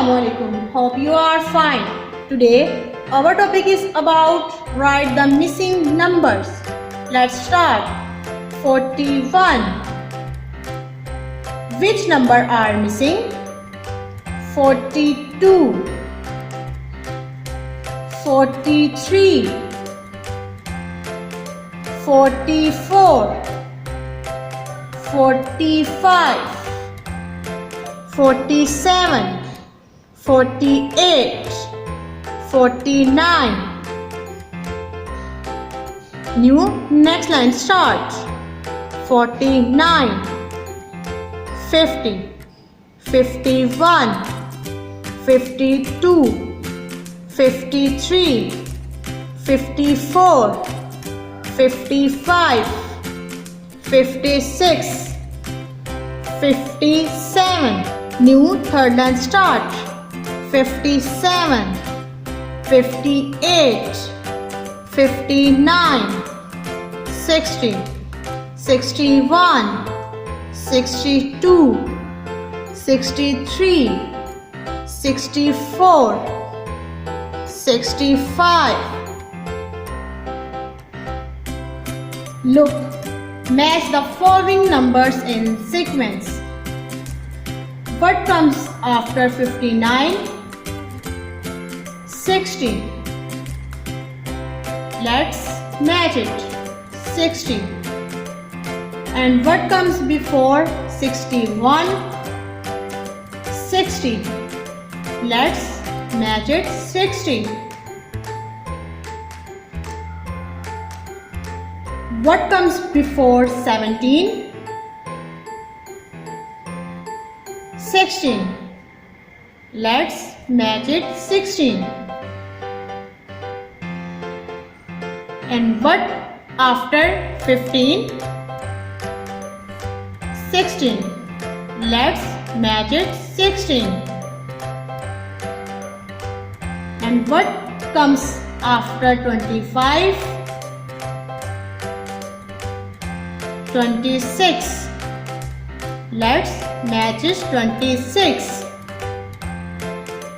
Assalamualaikum. Hope you are fine. Today our topic is about write the missing numbers. Let's start. 41. Which number are missing? 42, 43, 44, 45, 47, 48, 49. Next line start. 49, 50, 51, 52, 53, 54, 55, 56, 57. Third line start. 57, 58, 59, 60, 61, 62, 63, 64, 65. Look, match the following numbers in sequence. What comes after 59? 60. Let's match it. 60. And what comes before 61? 60. Let's match it. 60. What comes before 17? 16. Let's match it. 16. And what after 15? 16. Let's match it. 16. And what comes after 25? 26. Let's match it. 26.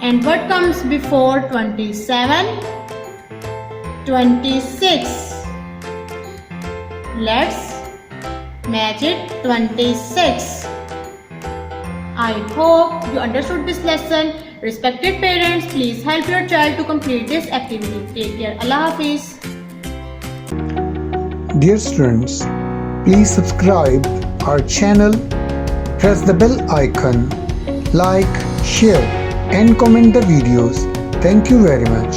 And what comes before 27? 26. Let's match it. 26. I hope you understood this lesson. Respected parents, please help your child to complete this activity. Take care. Allah Hafiz. Dear students, please subscribe our channel, press the bell icon, like, share and comment the videos. Thank you very much.